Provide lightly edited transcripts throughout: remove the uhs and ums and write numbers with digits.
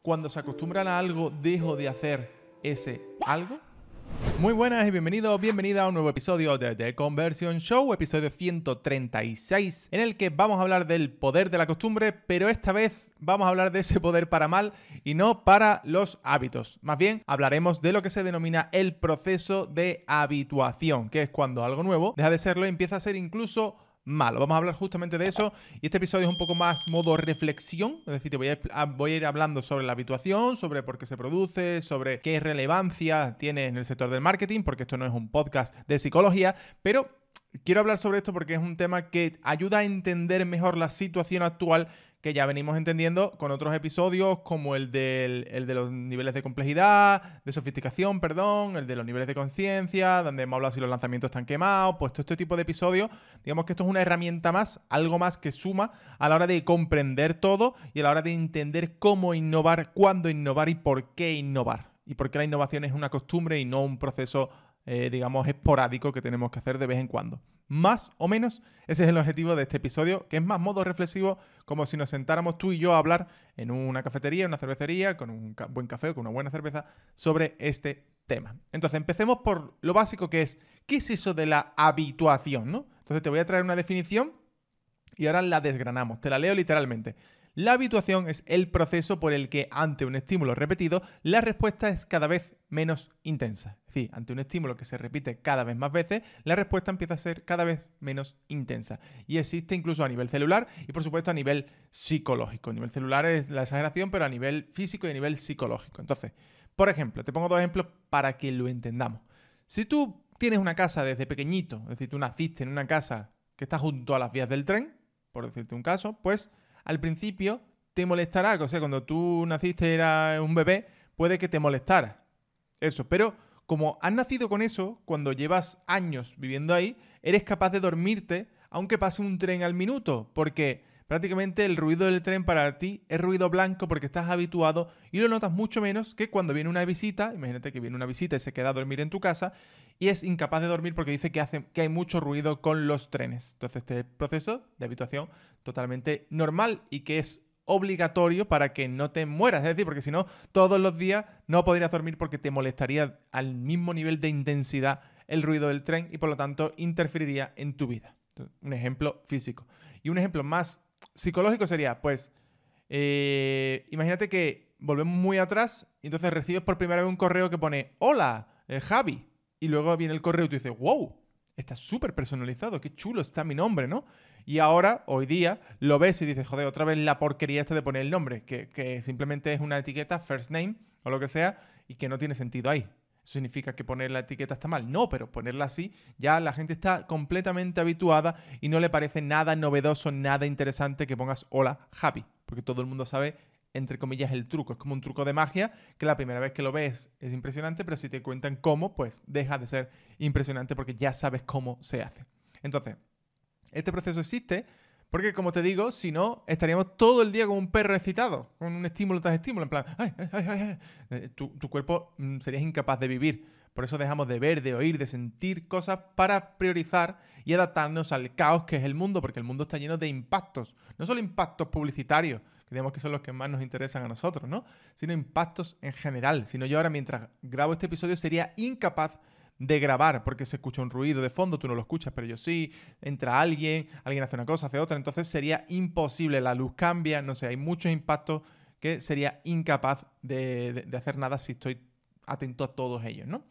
cuando se acostumbran a algo, dejo de hacer ese algo? Muy buenas y bienvenida a un nuevo episodio de The Conversion Show, episodio 136, en el que vamos a hablar del poder de la costumbre, pero esta vez vamos a hablar de ese poder para mal y no para los hábitos. Más bien, hablaremos de lo que se denomina el proceso de habituación, que es cuando algo nuevo deja de serlo y empieza a ser incluso malo. Vamos a hablar justamente de eso y este episodio es un poco más modo reflexión, es decir, voy a ir hablando sobre la habituación, sobre por qué se produce, sobre qué relevancia tiene en el sector del marketing, porque esto no es un podcast de psicología, pero quiero hablar sobre esto porque es un tema que ayuda a entender mejor la situación actual que ya venimos entendiendo con otros episodios como el de los niveles de complejidad, de sofisticación, perdón, el de los niveles de conciencia, donde hemos hablado si los lanzamientos están quemados, pues todo este tipo de episodios, digamos que esto es una herramienta más, algo más que suma a la hora de comprender todo y a la hora de entender cómo innovar, cuándo innovar y por qué innovar. Y por qué la innovación es una costumbre y no un proceso digamos, esporádico que tenemos que hacer de vez en cuando. Más o menos, ese es el objetivo de este episodio, que es más modo reflexivo, como si nos sentáramos tú y yo a hablar en una cafetería, en una cervecería, con un buen café o con una buena cerveza, sobre este tema. Entonces, empecemos por lo básico que es, ¿qué es eso de la habituación, ¿no? Entonces, te voy a traer una definición y ahora la desgranamos. Te la leo literalmente. La habituación es el proceso por el que ante un estímulo repetido, la respuesta es cada vez menos intensa. Es decir, ante un estímulo que se repite cada vez más veces, la respuesta empieza a ser cada vez menos intensa. Y existe incluso a nivel celular y por supuesto a nivel psicológico. A nivel celular es la exageración, pero a nivel físico y a nivel psicológico. Entonces, por ejemplo, te pongo dos ejemplos para que lo entendamos. Si tú tienes una casa desde pequeñito, es decir, tú naciste en una casa que está junto a las vías del tren, por decirte un caso, pues al principio te molestará, o sea, cuando tú naciste era un bebé, puede que te molestara eso, pero como has nacido con eso, cuando llevas años viviendo ahí, eres capaz de dormirte aunque pase un tren al minuto, porque prácticamente el ruido del tren para ti es ruido blanco porque estás habituado y lo notas mucho menos que cuando viene una visita. Imagínate que viene una visita y se queda a dormir en tu casa y es incapaz de dormir porque dice que hay mucho ruido con los trenes. Entonces este proceso de habituación totalmente normal y que es obligatorio para que no te mueras, es decir, porque si no, todos los días no podrías dormir porque te molestaría al mismo nivel de intensidad el ruido del tren y por lo tanto interferiría en tu vida. Entonces, un ejemplo físico. Y un ejemplo más psicológico sería, pues, imagínate que volvemos muy atrás y entonces recibes por primera vez un correo que pone hola, Javi, y luego viene el correo y tú dices, wow, está súper personalizado, qué chulo está mi nombre, ¿no? Y ahora, hoy día, lo ves y dices, joder, otra vez la porquería esta de poner el nombre, que simplemente es una etiqueta, first name o lo que sea, y que no tiene sentido ahí. ¿Eso significa que poner la etiqueta está mal? No, pero ponerla así, ya la gente está completamente habituada y no le parece nada novedoso, nada interesante que pongas hola, Javi, porque todo el mundo sabe, entre comillas, el truco. Es como un truco de magia que la primera vez que lo ves es impresionante, pero si te cuentan cómo, pues deja de ser impresionante porque ya sabes cómo se hace. Entonces, este proceso existe porque, como te digo, si no, estaríamos todo el día como un perro excitado, con un estímulo tras estímulo, en plan, ¡ay, ay, ay, ay! Tu cuerpo serías incapaz de vivir. Por eso dejamos de ver, de oír, de sentir cosas para priorizar y adaptarnos al caos que es el mundo, porque el mundo está lleno de impactos. No solo impactos publicitarios, que digamos que son los que más nos interesan a nosotros, ¿no? Sino impactos en general. Si no, yo ahora mientras grabo este episodio sería incapaz de grabar porque se escucha un ruido de fondo, tú no lo escuchas, pero yo sí, entra alguien hace una cosa, hace otra, entonces sería imposible, la luz cambia, no sé, hay muchos impactos que sería incapaz de hacer nada si estoy atento a todos ellos, ¿no?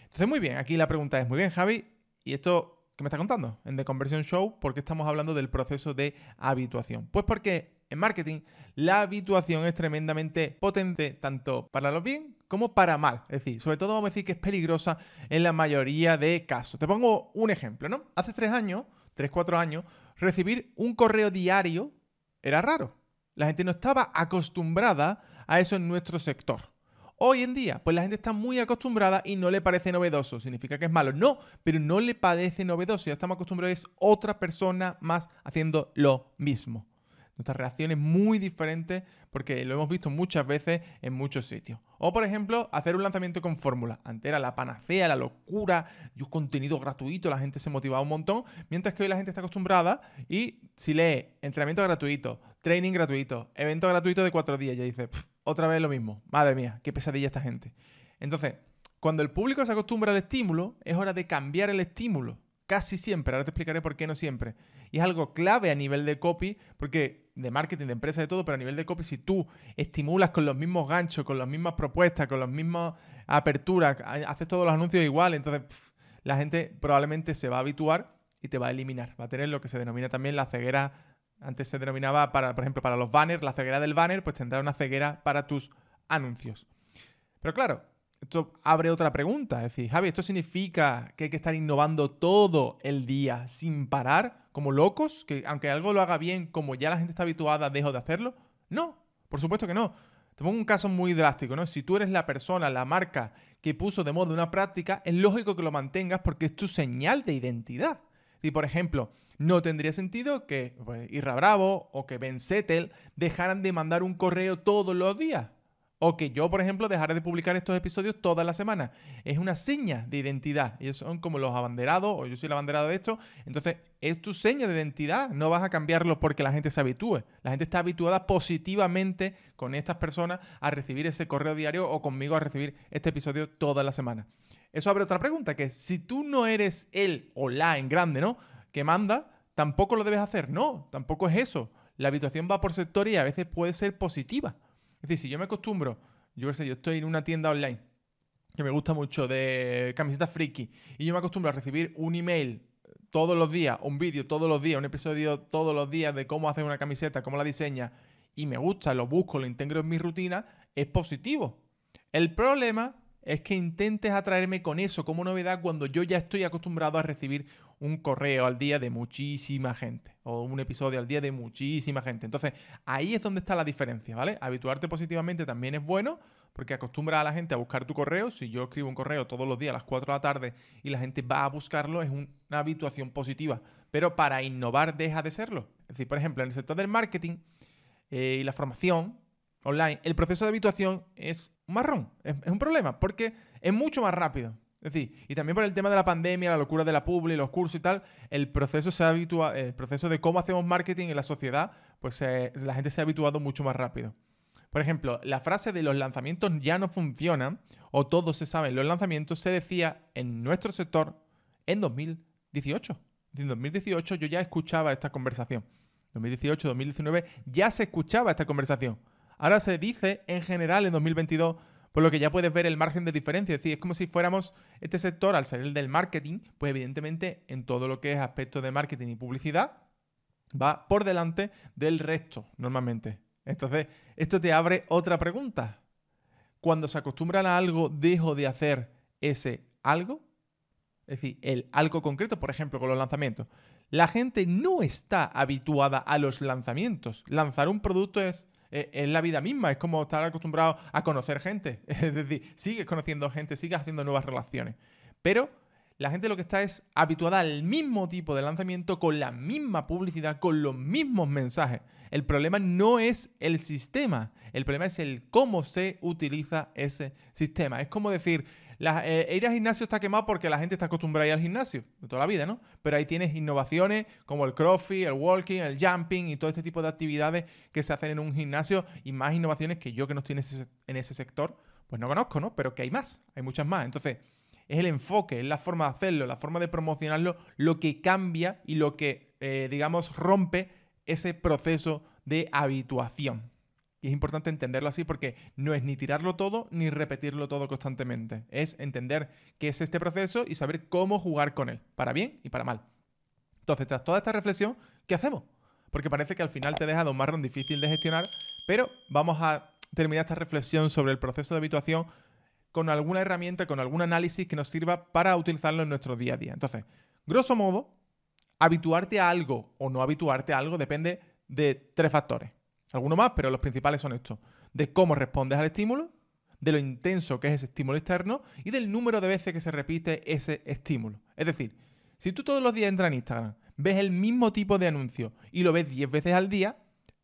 Entonces, muy bien, aquí la pregunta es, muy bien, Javi, ¿y esto qué me está contando? En The Conversion Show, ¿por qué estamos hablando del proceso de habituación? Pues porque en marketing la habituación es tremendamente potente tanto para lo bien como para mal. Es decir, sobre todo vamos a decir que es peligrosa en la mayoría de casos. Te pongo un ejemplo, ¿no? Hace 4 años, recibir un correo diario era raro. La gente no estaba acostumbrada a eso en nuestro sector. Hoy en día, pues la gente está muy acostumbrada y no le parece novedoso. ¿Significa que es malo? No, pero no le parece novedoso. Ya estamos acostumbrados, es otra persona más haciendo lo mismo. Nuestra reacción es muy diferente porque lo hemos visto muchas veces en muchos sitios. O, por ejemplo, hacer un lanzamiento con fórmula. Antes era la panacea, la locura y un contenido gratuito, la gente se motivaba un montón, mientras que hoy la gente está acostumbrada y si lee entrenamiento gratuito, training gratuito, evento gratuito de 4 días, ya dice, otra vez lo mismo. Madre mía, qué pesadilla esta gente. Entonces, cuando el público se acostumbra al estímulo, es hora de cambiar el estímulo. Casi siempre. Ahora te explicaré por qué no siempre. Y es algo clave a nivel de copy, porque de marketing, de empresa, de todo, pero a nivel de copy, si tú estimulas con los mismos ganchos, con las mismas propuestas, con las mismas aperturas, haces todos los anuncios igual, entonces la gente probablemente se va a habituar y te va a eliminar. Va a tener lo que se denomina también la ceguera. Antes se denominaba, por ejemplo, para los banners, la ceguera del banner, pues tendrá una ceguera para tus anuncios. Pero claro, esto abre otra pregunta. Es decir, Javi, ¿esto significa que hay que estar innovando todo el día sin parar, como locos? Que aunque algo lo haga bien, como ya la gente está habituada, dejo de hacerlo. No, por supuesto que no. Te pongo un caso muy drástico, ¿no? Si tú eres la persona, la marca que puso de moda una práctica, es lógico que lo mantengas porque es tu señal de identidad. Y por ejemplo, no tendría sentido que pues, Irra Bravo o que Ben Settle dejaran de mandar un correo todos los días. O que yo, por ejemplo, dejara de publicar estos episodios todas las semanas. Es una seña de identidad. Ellos son como los abanderados, o yo soy el abanderado de esto. Entonces, es tu seña de identidad. No vas a cambiarlo porque la gente se habitúe. La gente está habituada positivamente con estas personas a recibir ese correo diario o conmigo a recibir este episodio todas las semanas. Eso abre otra pregunta, que si tú no eres el o la en grande, ¿no?, que manda, tampoco lo debes hacer. No, tampoco es eso. La habituación va por sectores y a veces puede ser positiva. Es decir, si yo me acostumbro, yo qué sé, yo estoy en una tienda online que me gusta mucho de camisetas friki y yo me acostumbro a recibir un email todos los días, un vídeo todos los días, un episodio todos los días de cómo hacer una camiseta, cómo la diseña y me gusta, lo busco, lo integro en mi rutina, es positivo. El problema es que intentes atraerme con eso como novedad cuando yo ya estoy acostumbrado a recibir un correo al día de muchísima gente o un episodio al día de muchísima gente. Entonces, ahí es donde está la diferencia, ¿vale? Habituarte positivamente también es bueno porque acostumbra a la gente a buscar tu correo. Si yo escribo un correo todos los días a las 4 de la tarde y la gente va a buscarlo, es una habituación positiva. Pero para innovar deja de serlo. Es decir, por ejemplo, en el sector del marketing y la formación online, el proceso de habituación es un marrón, es un problema, porque es mucho más rápido. Es decir, y también por el tema de la pandemia, la locura de la publi, los cursos y tal, el proceso el proceso de cómo hacemos marketing en la sociedad, pues la gente se ha habituado mucho más rápido. Por ejemplo, la frase de los lanzamientos ya no funcionan, o todos se saben los lanzamientos, se decía en nuestro sector en 2018. En 2018 yo ya escuchaba esta conversación. 2018, 2019 ya se escuchaba esta conversación. Ahora se dice en general en 2022, por lo que ya puedes ver el margen de diferencia. Es decir, es como si fuéramos este sector al salir del marketing, pues evidentemente en todo lo que es aspecto de marketing y publicidad, va por delante del resto normalmente. Entonces, esto te abre otra pregunta. Cuando se acostumbran a algo, ¿dejo de hacer ese algo? Es decir, el algo concreto, por ejemplo, con los lanzamientos. La gente no está habituada a los lanzamientos. Lanzar un producto es la vida misma, es como estar acostumbrado a conocer gente. Es decir, sigues conociendo gente, sigues haciendo nuevas relaciones. Pero la gente lo que está es habituada al mismo tipo de lanzamiento, con la misma publicidad, con los mismos mensajes. El problema no es el sistema, el problema es el cómo se utiliza ese sistema. Es como decir, ir al gimnasio está quemado porque la gente está acostumbrada a ir al gimnasio de toda la vida, ¿no? Pero ahí tienes innovaciones como el crossfit, el walking, el jumping y todo este tipo de actividades que se hacen en un gimnasio y más innovaciones que yo, que no estoy en ese sector, pues no conozco, ¿no? Pero que hay más, hay muchas más. Entonces, es el enfoque, es la forma de hacerlo, la forma de promocionarlo, lo que cambia y lo que, digamos, rompe ese proceso de habituación. Y es importante entenderlo así porque no es ni tirarlo todo ni repetirlo todo constantemente. Es entender qué es este proceso y saber cómo jugar con él, para bien y para mal. Entonces, tras toda esta reflexión, ¿qué hacemos? Porque parece que al final te he dejado un marrón difícil de gestionar, pero vamos a terminar esta reflexión sobre el proceso de habituación con alguna herramienta, con algún análisis que nos sirva para utilizarlo en nuestro día a día. Entonces, grosso modo, habituarte a algo o no habituarte a algo depende de 3 factores. Algunos más, pero los principales son estos. De cómo respondes al estímulo, de lo intenso que es ese estímulo externo y del número de veces que se repite ese estímulo. Es decir, si tú todos los días entras en Instagram, ves el mismo tipo de anuncio y lo ves 10 veces al día,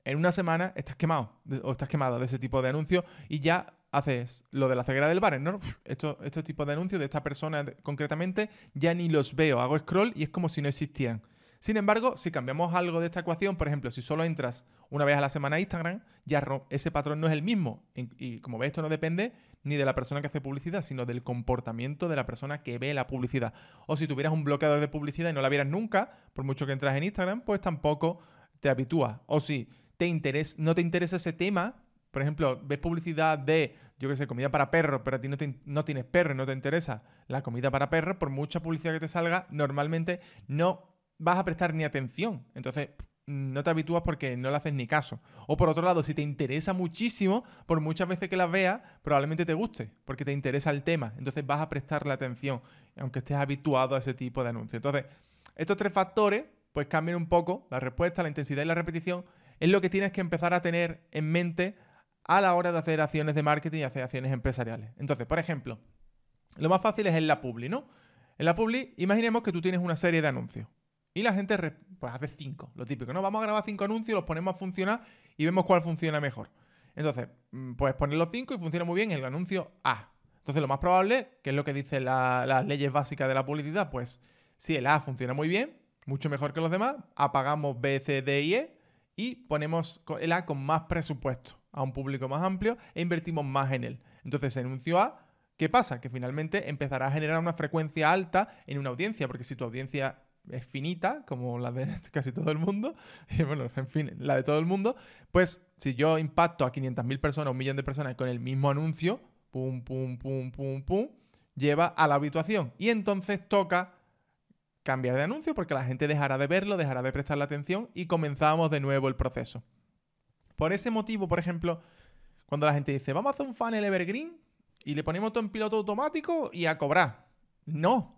en una semana estás quemado o estás quemado de ese tipo de anuncio y ya haces lo de la ceguera del banner, ¿no? Este tipo de anuncios de esta persona concretamente ya ni los veo, hago scroll y es como si no existieran. Sin embargo, si cambiamos algo de esta ecuación, por ejemplo, si solo entras una vez a la semana a Instagram, ya ese patrón no es el mismo. Y como ves, esto no depende ni de la persona que hace publicidad, sino del comportamiento de la persona que ve la publicidad. O si tuvieras un bloqueador de publicidad y no la vieras nunca, por mucho que entras en Instagram, pues tampoco te habitúas. O si no te interesa ese tema, por ejemplo, ves publicidad de, yo qué sé, comida para perros, pero a ti no tienes perro y no te interesa la comida para perros, por mucha publicidad que te salga, normalmente no vas a prestar ni atención. Entonces, no te habitúas porque no le haces ni caso. O por otro lado, si te interesa muchísimo, por muchas veces que las veas, probablemente te guste, porque te interesa el tema. Entonces vas a prestarle atención, aunque estés habituado a ese tipo de anuncios. Entonces, estos 3 factores, pues cambian un poco la respuesta, la intensidad y la repetición. Es lo que tienes que empezar a tener en mente a la hora de hacer acciones de marketing y hacer acciones empresariales. Entonces, por ejemplo, lo más fácil es en la Publi, ¿no? En la Publi, imaginemos que tú tienes una serie de anuncios. Y la gente pues hace 5, lo típico, ¿no? Vamos a grabar 5 anuncios, los ponemos a funcionar y vemos cuál funciona mejor. Entonces, puedes poner los 5 y funciona muy bien el anuncio A. Entonces, lo más probable, que es lo que dicen las leyes básicas de la publicidad, pues si el A funciona muy bien, mucho mejor que los demás, apagamos B, C, D y E y ponemos el A con más presupuesto a un público más amplio e invertimos más en él. Entonces, el anuncio A, ¿qué pasa? Que finalmente empezará a generar una frecuencia alta en una audiencia, porque si tu audiencia es finita, como la de casi todo el mundo, y bueno, en fin, la de todo el mundo, pues si yo impacto a 500.000 personas, 1 millón de personas con el mismo anuncio, pum, pum, pum, pum, pum, lleva a la habituación. Y entonces toca cambiar de anuncio porque la gente dejará de verlo, dejará de prestarle atención y comenzamos de nuevo el proceso. Por ese motivo, por ejemplo, cuando la gente dice, vamos a hacer un funnel evergreen y le ponemos todo en piloto automático y a cobrar. No,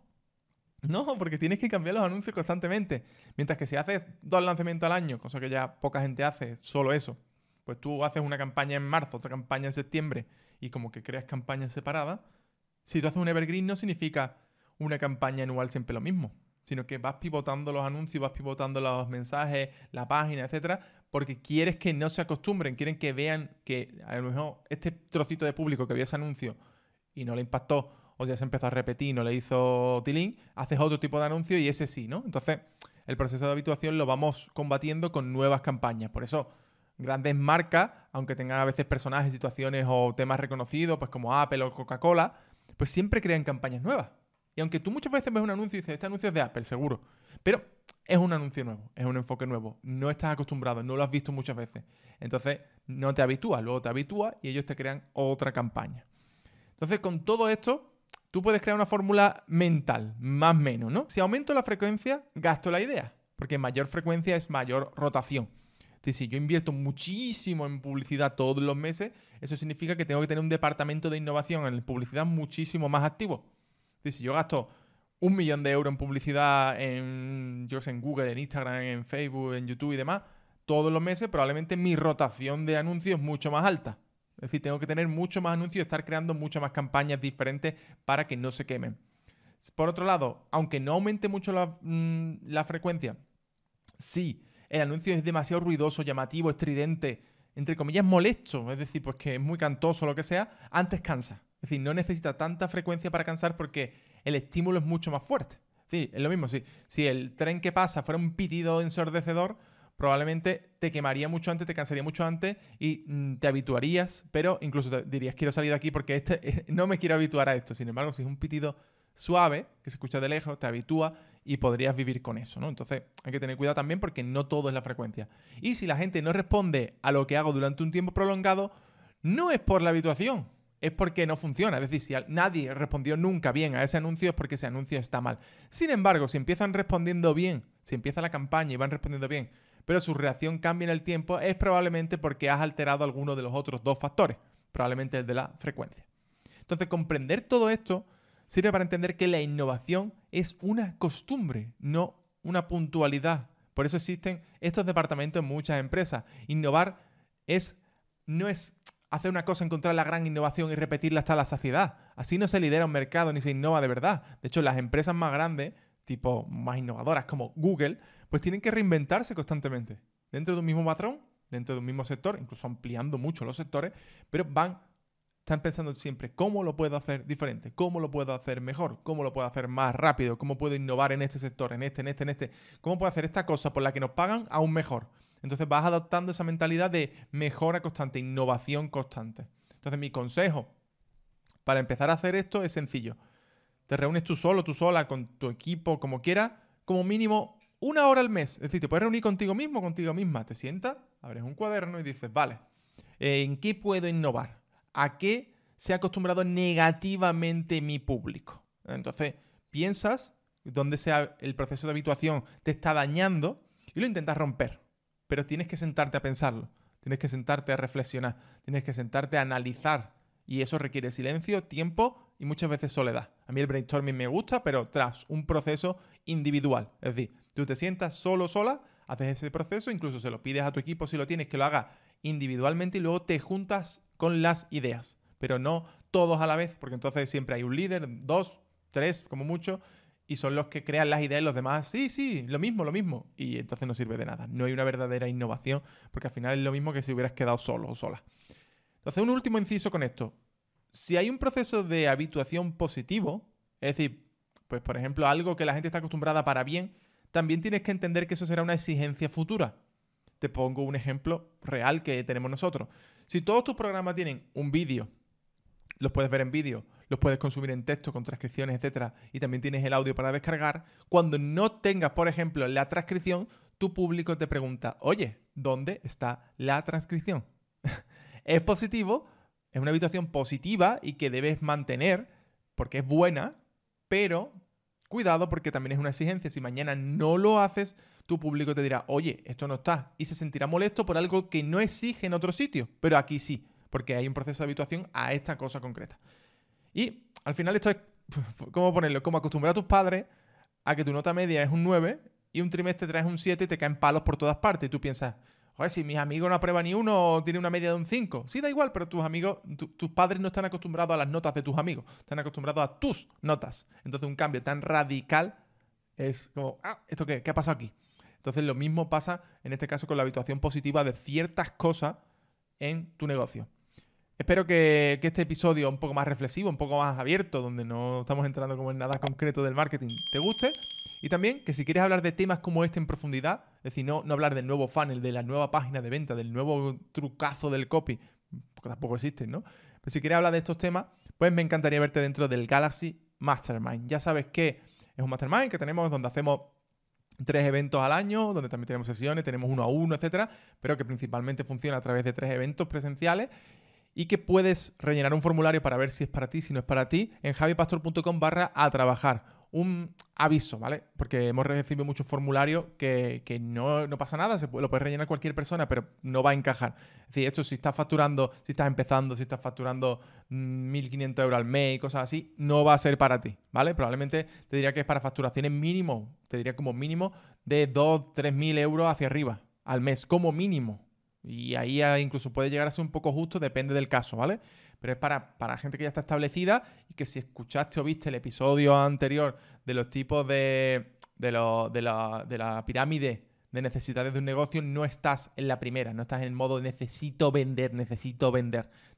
porque tienes que cambiar los anuncios constantemente. Mientras que si haces 2 lanzamientos al año, cosa que ya poca gente hace, solo eso, pues tú haces una campaña en marzo, otra campaña en septiembre y como que creas campañas separadas. Si tú haces un evergreen no significa una campaña anual siempre lo mismo, sino que vas pivotando los anuncios, vas pivotando los mensajes, la página, etcétera, porque quieres que no se acostumbren, quieren que vean que a lo mejor este trocito de público que vio ese anuncio y no le impactó, o ya se empezó a repetir, no le hizo tilín, haces otro tipo de anuncio y ese sí, ¿no? Entonces, el proceso de habituación lo vamos combatiendo con nuevas campañas. Por eso, grandes marcas, aunque tengan a veces personajes, situaciones o temas reconocidos, pues como Apple o Coca-Cola, pues siempre crean campañas nuevas. Y aunque tú muchas veces ves un anuncio y dices, este anuncio es de Apple, seguro, pero es un anuncio nuevo, es un enfoque nuevo, no estás acostumbrado, no lo has visto muchas veces. Entonces, no te habitúas, luego te habitúas y ellos te crean otra campaña. Entonces, con todo esto, tú puedes crear una fórmula mental, más o menos, ¿no? Si aumento la frecuencia, gasto la idea, porque mayor frecuencia es mayor rotación. Es decir, si yo invierto muchísimo en publicidad todos los meses, eso significa que tengo que tener un departamento de innovación en publicidad muchísimo más activo. Es decir, si yo gasto 1 millón de euros en publicidad en Google, en Instagram, en Facebook, en YouTube y demás, todos los meses, probablemente mi rotación de anuncios es mucho más alta. Es decir, tengo que tener mucho más anuncios y estar creando muchas más campañas diferentes para que no se quemen. Por otro lado, aunque no aumente mucho la frecuencia, si el anuncio es demasiado ruidoso, llamativo, estridente, entre comillas molesto, es decir, pues que es muy cantoso o lo que sea, antes cansa. Es decir, no necesita tanta frecuencia para cansar porque el estímulo es mucho más fuerte. Es decir, es lo mismo, si el tren que pasa fuera un pitido ensordecedor, probablemente te quemaría mucho antes, te cansaría mucho antes y te habituarías, pero incluso te dirías, quiero salir de aquí porque no me quiero habituar a esto. Sin embargo, si es un pitido suave, que se escucha de lejos, te habitúa y podrías vivir con eso, ¿no? Entonces hay que tener cuidado también porque no todo es la frecuencia. Y si la gente no responde a lo que hago durante un tiempo prolongado, no es por la habituación, es porque no funciona. Es decir, si nadie respondió nunca bien a ese anuncio es porque ese anuncio está mal. Sin embargo, si empiezan respondiendo bien, si empieza la campaña y van respondiendo bien, pero su reacción cambia en el tiempo, es probablemente porque has alterado alguno de los otros 2 factores, probablemente el de la frecuencia. Entonces, comprender todo esto sirve para entender que la innovación es una costumbre, no una puntualidad. Por eso existen estos departamentos en muchas empresas. Innovar no es hacer una cosa, encontrar la gran innovación y repetirla hasta la saciedad. Así no se lidera un mercado ni se innova de verdad. De hecho, las empresas más grandes, tipo más innovadoras como Google, pues tienen que reinventarse constantemente. Dentro de un mismo patrón, dentro de un mismo sector, incluso ampliando mucho los sectores, pero van Están pensando siempre cómo lo puedo hacer diferente, cómo lo puedo hacer mejor, cómo lo puedo hacer más rápido, cómo puedo innovar en este sector, en este, cómo puedo hacer esta cosa por la que nos pagan aún mejor. Entonces vas adoptando esa mentalidad de mejora constante, innovación constante. Entonces mi consejo para empezar a hacer esto es sencillo. Te reúnes tú solo, tú sola, con tu equipo, como quieras, como mínimo 1 hora al mes. Es decir, te puedes reunir contigo mismo, contigo misma. Te sientas, abres un cuaderno y dices, vale, ¿en qué puedo innovar? ¿A qué se ha acostumbrado negativamente mi público? Entonces, piensas dónde sea el proceso de habituación te está dañando y lo intentas romper. Pero tienes que sentarte a pensarlo. Tienes que sentarte a reflexionar. Tienes que sentarte a analizar. Y eso requiere silencio, tiempo y muchas veces soledad. A mí el brainstorming me gusta, pero tras un proceso individual. Es decir, tú te sientas solo, sola, haces ese proceso, incluso se lo pides a tu equipo si lo tienes que lo haga individualmente y luego te juntas con las ideas. Pero no todos a la vez, porque entonces siempre hay un líder, 2, 3 como mucho, y son los que crean las ideas y los demás, sí, lo mismo. Y entonces no sirve de nada. No hay una verdadera innovación, porque al final es lo mismo que si hubieras quedado solo o sola. Entonces, un último inciso con esto. Si hay un proceso de habituación positivo, es decir, pues por ejemplo, algo que la gente está acostumbrada para bien, también tienes que entender que eso será una exigencia futura. Te pongo un ejemplo real que tenemos nosotros. Si todos tus programas tienen un vídeo, los puedes ver en vídeo, los puedes consumir en texto con transcripciones, etcétera, y también tienes el audio para descargar, cuando no tengas, por ejemplo, la transcripción, tu público te pregunta, oye, ¿dónde está la transcripción? Es positivo, es una habituación positiva y que debes mantener porque es buena, pero cuidado porque también es una exigencia. Si mañana no lo haces, tu público te dirá, oye, esto no está, y se sentirá molesto por algo que no exige en otro sitio, pero aquí sí, porque hay un proceso de habituación a esta cosa concreta. Y al final esto es, ¿cómo ponerlo? Como acostumbrar a tus padres a que tu nota media es un 9 y un trimestre traes un 7 y te caen palos por todas partes. Y tú piensas, joder, si mis amigos no aprueban ni uno o tienen una media de un 5. Sí, da igual, pero tus amigos, tus padres no están acostumbrados a las notas de tus amigos. Están acostumbrados a tus notas. Entonces un cambio tan radical es como, ¿esto qué? ¿Qué ha pasado aquí? Entonces lo mismo pasa en este caso con la habituación positiva de ciertas cosas en tu negocio. Espero que este episodio un poco más reflexivo, un poco más abierto, donde no estamos entrando como en nada concreto del marketing, te guste. Y también que si quieres hablar de temas como este en profundidad, es decir, no hablar del nuevo funnel, de la nueva página de venta, del nuevo trucazo del copy, porque tampoco existen, ¿no? Pero si quieres hablar de estos temas, pues me encantaría verte dentro del Galaxy Mastermind. Ya sabes que es un Mastermind que tenemos donde hacemos 3 eventos al año, donde también tenemos sesiones, tenemos 1 a 1, etcétera, pero que principalmente funciona a través de 3 eventos presenciales y que puedes rellenar un formulario para ver si es para ti, si no es para ti, en javipastor.com/a-trabajar. Un aviso, ¿vale? Porque hemos recibido muchos formularios que no pasa nada, lo puede rellenar cualquier persona, pero no va a encajar. Es decir, esto si estás facturando, si estás empezando, si estás facturando 1.500 euros al mes y cosas así, no va a ser para ti, ¿vale? Probablemente te diría que es para facturaciones mínimo, te diría como mínimo de 2.000-3.000 euros hacia arriba al mes, como mínimo. Y ahí incluso puede llegar a ser un poco justo, depende del caso, ¿vale? Pero es para gente que ya está establecida y que si escuchaste o viste el episodio anterior de los tipos de la pirámide de necesidades de un negocio, no estás en la primera, no estás en el modo necesito vender.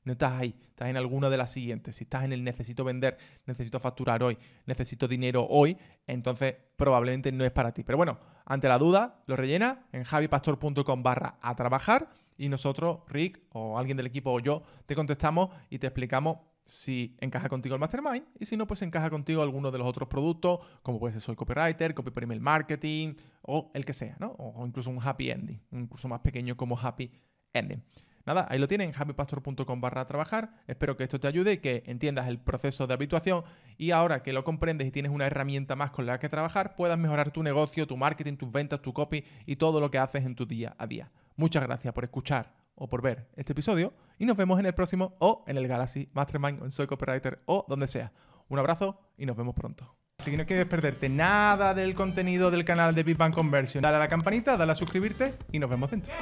No estás ahí, estás en alguna de las siguientes. Si estás en el necesito vender, necesito facturar hoy, necesito dinero hoy, entonces probablemente no es para ti. Pero bueno, ante la duda, lo rellena en javipastor.com/a-trabajar y nosotros, Rick o alguien del equipo o yo, te contestamos y te explicamos si encaja contigo el Mastermind y si no, pues encaja contigo alguno de los otros productos, como puede ser Soy Copywriter, Copy por Email Marketing o el que sea, ¿no? O incluso un Happy Ending, un curso más pequeño como Happy Ending. Nada, ahí lo tienen, javipastor.com/trabajar. Espero que esto te ayude, que entiendas el proceso de habituación y ahora que lo comprendes y tienes una herramienta más con la que trabajar, puedas mejorar tu negocio, tu marketing, tus ventas, tu copy y todo lo que haces en tu día a día. Muchas gracias por escuchar o por ver este episodio y nos vemos en el próximo o en el Galaxy Mastermind o en Soy Copywriter o donde sea. Un abrazo y nos vemos pronto. Si no quieres perderte nada del contenido del canal de Big Bang Conversion, dale a la campanita, dale a suscribirte y nos vemos dentro.